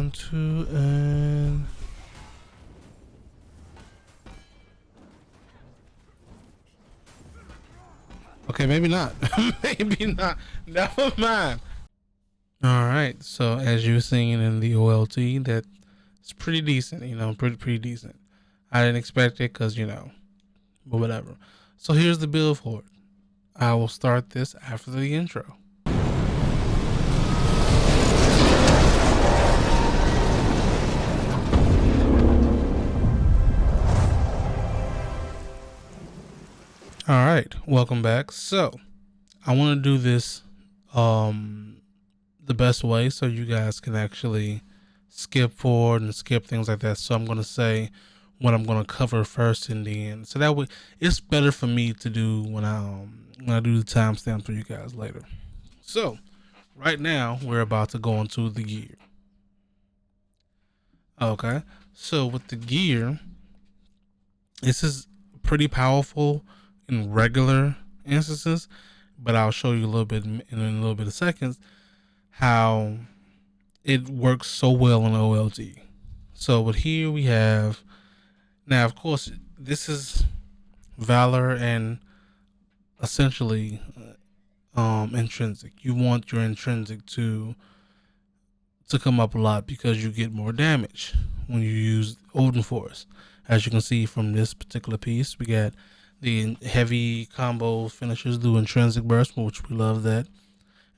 1, 2, and okay, maybe not. Maybe not. Never mind. All right. So as you were seeing in the OLT, that's pretty decent. Pretty decent. I didn't expect it because but whatever. So here's the build for it. I will start this after the intro. All right, welcome back. So I want to do this the best way so you guys can actually skip forward and skip things like that. So I'm going to say what I'm going to cover first in the end. So that way it's better for me to do when I do the timestamp for you guys later. So right now we're about to go into the gear. Okay, so with the gear, this is pretty powerful in regular instances, but I'll show you a little bit in a little bit of seconds how it works so well in OLT. So with here we have, now of course this is Valor and essentially intrinsic. You want your intrinsic to come up a lot because you get more damage when you use Odin Force. As you can see from this particular piece, we got the heavy combo finishers do intrinsic burst, which we love that,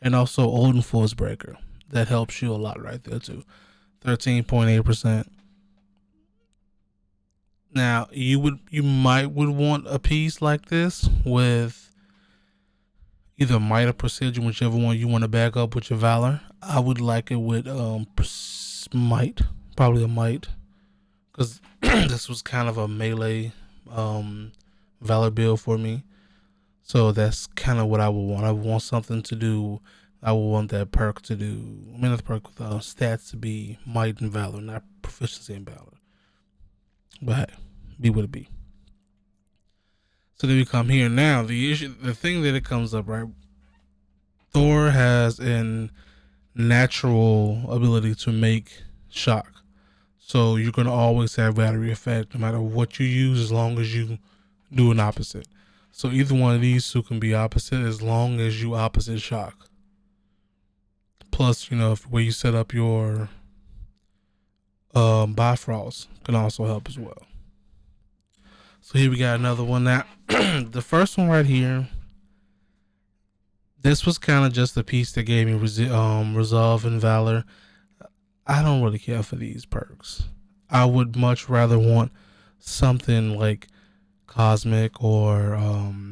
and also Odin Force Breaker. That helps you a lot right there too. 13.8%. Now you might want a piece like this with either Might or Precision, whichever one you want to back up with your Valor. I would like it with Might, probably a Might, because this was kind of a melee Valor build for me. So that's kind of what I would want. I would want something to do. I would want that perk to do. I mean, not the perk with stats to be Might and Valor, not Proficiency and Valor. But hey, be what it be. So then we come here now. The thing that it comes up, right? Thor has an natural ability to make shock. So you're going to always have battery effect no matter what you use, as long as you do an opposite. So either one of these two can be opposite as long as you opposite shock. Plus, where you set up your Bifrost can also help as well. So here we got another one. Now, the first one right here, this was kind of just a piece that gave me Resolve and Valor. I don't really care for these perks. I would much rather want something like Cosmic or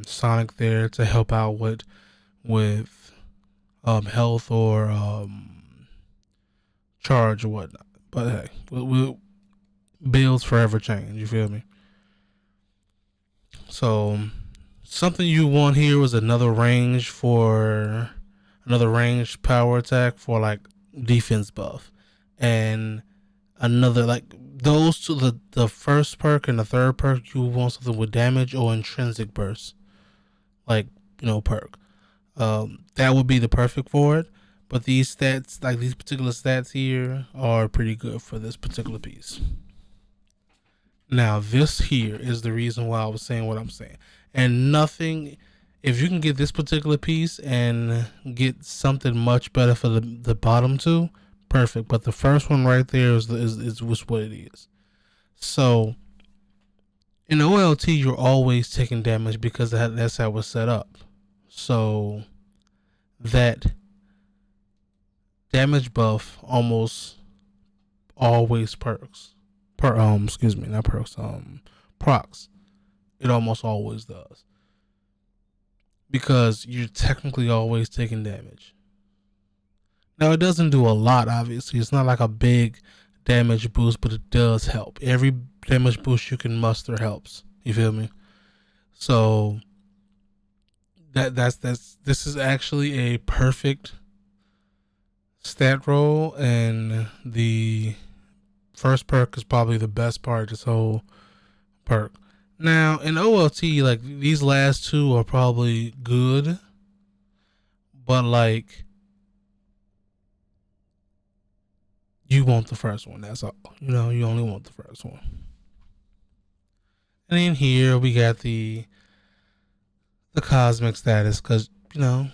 Sonic there to help out with health or charge or whatnot. But hey, we'll builds forever change. You feel me? So something you want here was another range power attack for like defense buff, and another like those two, the first perk and the third perk, you want something with damage or intrinsic burst, like perk. That would be the perfect for it. But these stats, like these particular stats here, are pretty good for this particular piece. Now this here is the reason why I was saying what I'm saying, and nothing. If you can get this particular piece and get something much better for the bottom two, perfect. But the first one right there is what it is. So in OLT, you're always taking damage because that's how it's set up. So that damage buff almost always procs. It almost always does, because you're technically always taking damage. Now, it doesn't do a lot, obviously. It's not like a big damage boost, but it does help. Every damage boost you can muster helps. You feel me? So this is actually a perfect stat roll, and the first perk is probably the best part of this whole perk. Now, in OLT, like, these last two are probably good, but like, you want the first one. That's all. You know, you only want the first one. And in here we got the cosmic status, because you know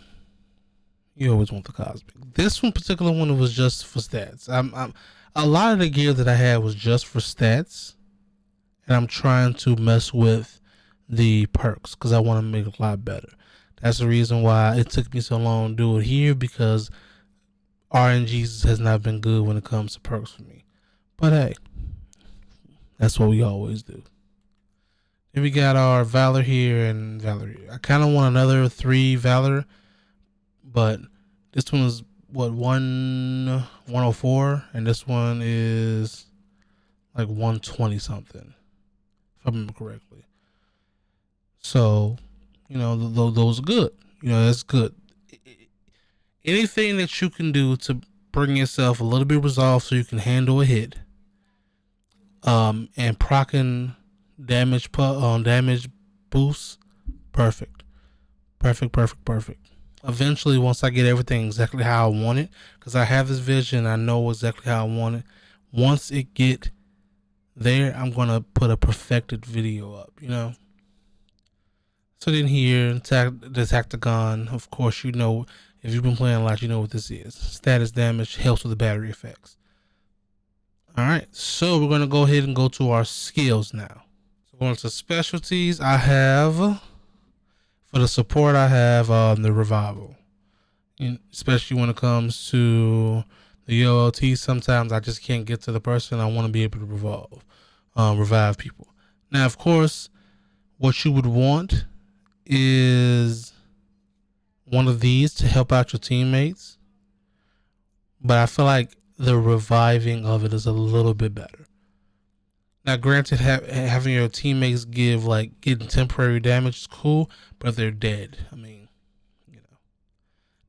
you always want the cosmic. This one particular one was just for stats. I'm a lot of the gear that I had was just for stats, and I'm trying to mess with the perks because I want to make it a lot better. That's the reason why it took me so long to do it here, because RNGs has not been good when it comes to perks for me. But hey, that's what we always do. Then we got our Valor here and Valor here. I kind of want another 3 Valor, but this one is what, 104, and this one is like 120 something, if I remember correctly. So, you know, those are good. You know, that's good. Anything that you can do to bring yourself a little bit resolved so you can handle a hit, and procking damage boosts, perfect. Eventually, once I get everything exactly how I want it, because I have this vision, I know exactly how I want it. Once it get there, I'm gonna put a perfected video up, you know. So then here, the Tactagon, of course, you know, if you've been playing a lot, you know what this is. Status damage helps with the battery effects. Alright, so we're gonna go ahead and go to our skills now. So going to specialties, I have, for the support, I have the revival. And especially when it comes to the OLT, sometimes I just can't get to the person. I want to be able to revive people. Now, of course, what you would want is one of these to help out your teammates, but I feel like the reviving of it is a little bit better. Now, granted, having your teammates getting temporary damage is cool, but if they're dead, I mean, you know.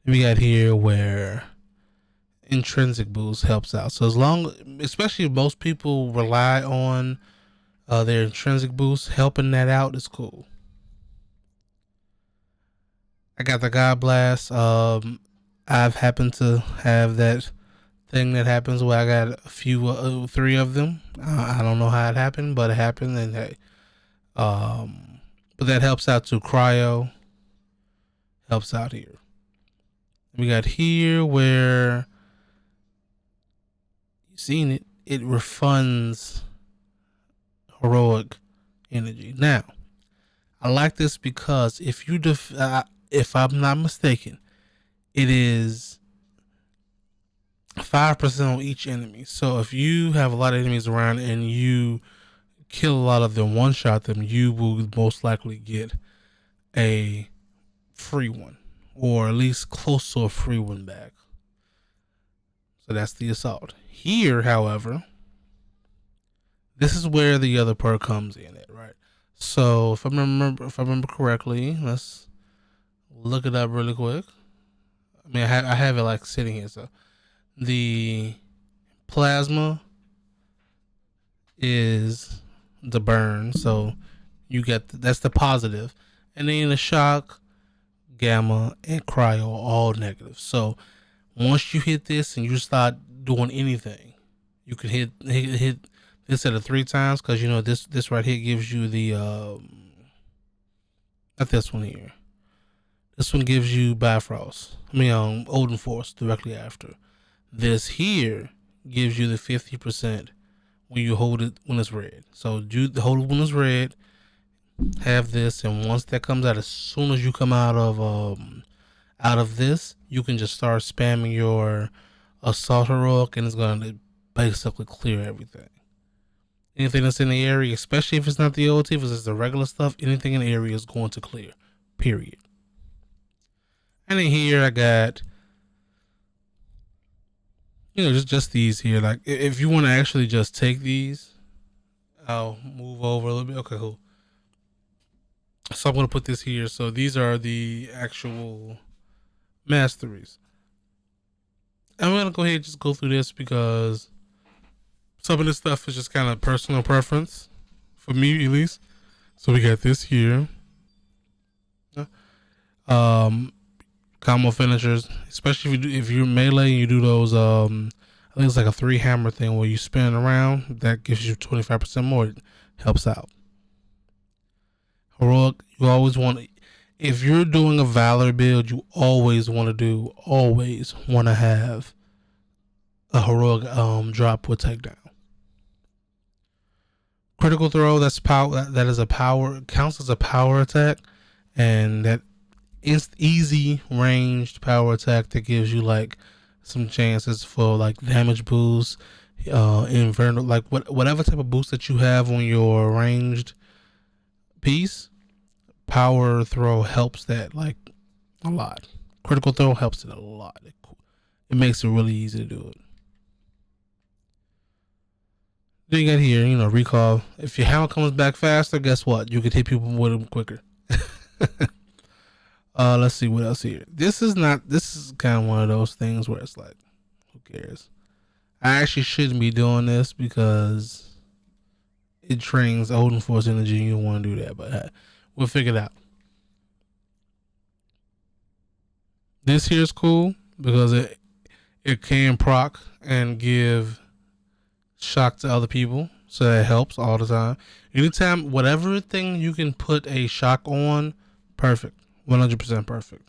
We got here where intrinsic boost helps out. So especially if most people rely on their intrinsic boost, helping that out is cool. I got the God Blast. I've happened to have that thing that happens where I got a few, 3 of them. I don't know how it happened, but it happened, and hey, but that helps out too. Cryo helps out here. We got here where you've seen it. It refunds heroic energy. Now, I like this because if you if I'm not mistaken, it is 5% on each enemy. So if you have a lot of enemies around and you kill a lot of them, one-shot them, you will most likely get a free one, or at least close to a free one back. So that's the assault. Here, however, this is where the other perk comes in at, right? So if I remember correctly, let's look it up really quick. I mean, I have it like sitting here. So the plasma is the burn, so you get that's the positive, and then the shock, gamma, and cryo are all negative. So once you hit this and you start doing anything, you can hit this at 3 times, because you know this right here gives you the not this one here. This one gives you Bifrost. Odin Force directly after. This here gives you the 50% when you hold it when it's red. So you hold it when it's red, have this, and once that comes out, as soon as you come out of this, you can just start spamming your assault heroic, and it's gonna basically clear everything. Anything that's in the area, especially if it's not the OT, if it's just the regular stuff, anything in the area is going to clear. Period. And then here I got, just these here. Like, if you want to actually just take these, I'll move over a little bit. Okay, cool. So I'm going to put this here. So these are the actual masteries. I'm going to go ahead and just go through this because some of this stuff is just kind of personal preference for me, at least. So we got this here. Combo finishers, especially if you're melee and you do those I think it's like a 3 hammer thing where you spin it around. That gives you 25% more. It helps out. Heroic, you always want to, if you're doing a Valor build, you always want to have a heroic drop with takedown. Critical throw, that's power. That is a power, counts as a power attack, and that is easy ranged power attack that gives you like some chances for like damage boost, inferno, like whatever type of boost that you have on your ranged piece. Power throw helps that like a lot. Critical throw helps it a lot. It makes it really easy to do it. Then you got here, recall. If your hammer comes back faster, guess what? You can hit people with them quicker. Let's see what else here. This is kind of one of those things where it's like, who cares? I actually shouldn't be doing this because it trains Odin Force energy and you don't want to do that, but hey, we'll figure it out. This here is cool because it can proc and give shock to other people, so that helps all the time. Anytime, whatever thing you can put a shock on, perfect, 100% perfect.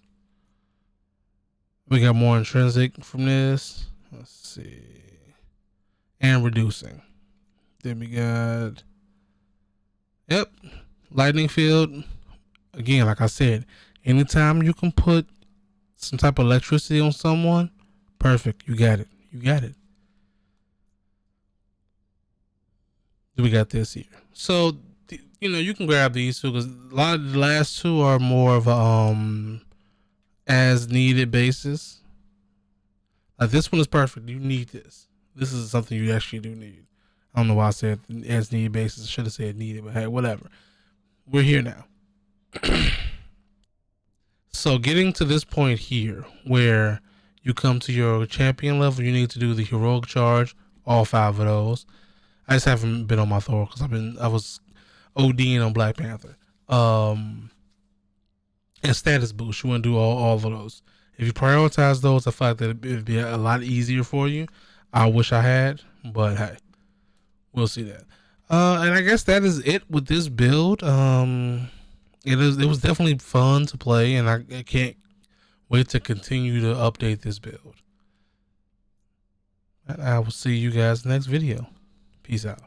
We got more intrinsic from this. Let's see, and reducing. Then we got, yep, lightning field. Again, like I said, anytime you can put some type of electricity on someone, perfect. You got it. We got this here. So, you can grab these two because a lot of the last two are more of a as needed basis. Like this one is perfect. You need this. This is something you actually do need. I don't know why I said as needed basis. I should have said needed, but hey, whatever. We're here now. So getting to this point here where you come to your champion level, you need to do the heroic charge, all 5 of those. I just haven't been on my Thor because I was ODing on Black Panther. And status boost, you want to do all of those. If you prioritize those, I feel like that it'd be a lot easier for you. I wish I had, but hey, we'll see that. And I guess that is it with this build. It was definitely fun to play, and I can't wait to continue to update this build. And I will see you guys next video. Peace out.